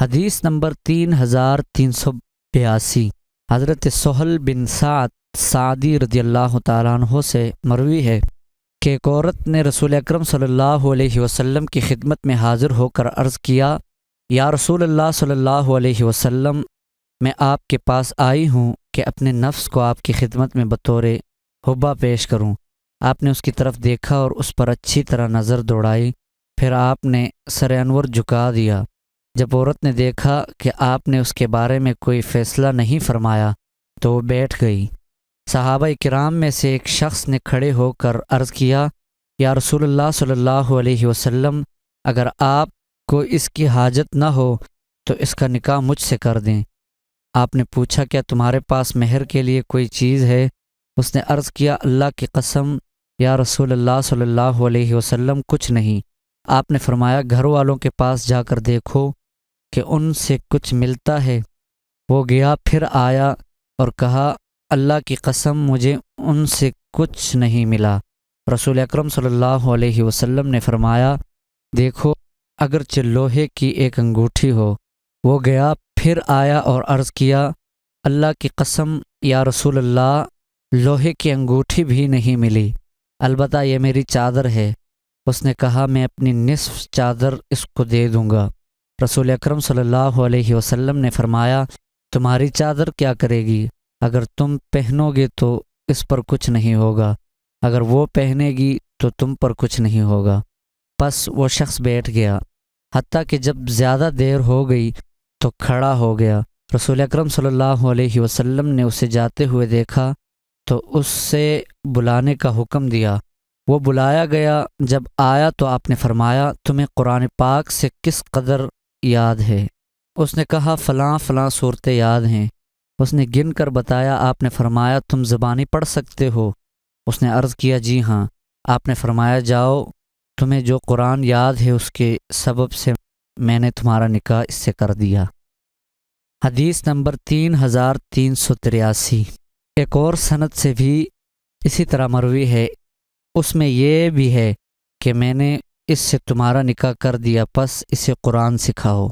حدیث نمبر 3382 حضرت سہل بن سعد سعدی رضی اللہ تعالیٰ عنہ سے مروی ہے کہ ایک عورت نے رسول اکرم صلی اللہ علیہ وسلم کی خدمت میں حاضر ہو کر عرض کیا، یا رسول اللہ صلی اللہ علیہ وسلم، میں آپ کے پاس آئی ہوں کہ اپنے نفس کو آپ کی خدمت میں بطور حبہ پیش کروں۔ آپ نے اس کی طرف دیکھا اور اس پر اچھی طرح نظر دوڑائی، پھر آپ نے سر انور جھکا دیا۔ جب عورت نے دیکھا کہ آپ نے اس کے بارے میں کوئی فیصلہ نہیں فرمایا تو وہ بیٹھ گئی۔ صحابہ کرام میں سے ایک شخص نے کھڑے ہو کر عرض کیا، یا رسول اللہ صلی اللہ علیہ وسلم، اگر آپ کو اس کی حاجت نہ ہو تو اس کا نکاح مجھ سے کر دیں۔ آپ نے پوچھا، کیا تمہارے پاس مہر کے لیے کوئی چیز ہے؟ اس نے عرض کیا، اللہ کی قسم یا رسول اللہ صلی اللہ علیہ وسلم، کچھ نہیں۔ آپ نے فرمایا، گھر والوں کے پاس جا کر دیکھو کہ ان سے کچھ ملتا ہے۔ وہ گیا، پھر آیا اور کہا، اللہ کی قسم مجھے ان سے کچھ نہیں ملا۔ رسول اکرم صلی اللہ علیہ وسلم نے فرمایا، دیکھو اگرچہ لوہے کی ایک انگوٹھی ہو۔ وہ گیا، پھر آیا اور عرض کیا، اللہ کی قسم یا رسول اللہ، لوہے کی انگوٹھی بھی نہیں ملی، البتہ یہ میری چادر ہے۔ اس نے کہا، میں اپنی نصف چادر اس کو دے دوں گا۔ رسول اکرم صلی اللہ علیہ وسلم نے فرمایا، تمہاری چادر کیا کرے گی؟ اگر تم پہنو گے تو اس پر کچھ نہیں ہوگا، اگر وہ پہنے گی تو تم پر کچھ نہیں ہوگا۔ پس وہ شخص بیٹھ گیا، حتیٰ کہ جب زیادہ دیر ہو گئی تو کھڑا ہو گیا۔ رسول اکرم صلی اللہ علیہ وسلم نے اسے جاتے ہوئے دیکھا تو اس سے بلانے کا حکم دیا۔ وہ بلایا گیا، جب آیا تو آپ نے فرمایا، تمہیں قرآن پاک سے کس قدر یاد ہے؟ اس نے کہا، فلاں فلاں صورتیں یاد ہیں۔ اس نے گن کر بتایا۔ آپ نے فرمایا، تم زبانی پڑھ سکتے ہو؟ اس نے عرض کیا، جی ہاں۔ آپ نے فرمایا، جاؤ، تمہیں جو قرآن یاد ہے اس کے سبب سے میں نے تمہارا نکاح اس سے کر دیا۔ حدیث نمبر 3383 ایک اور سند سے بھی اسی طرح مروی ہے، اس میں یہ بھی ہے کہ میں نے اس سے تمہارا نکاح کر دیا، پس اسے قرآن سکھاؤ۔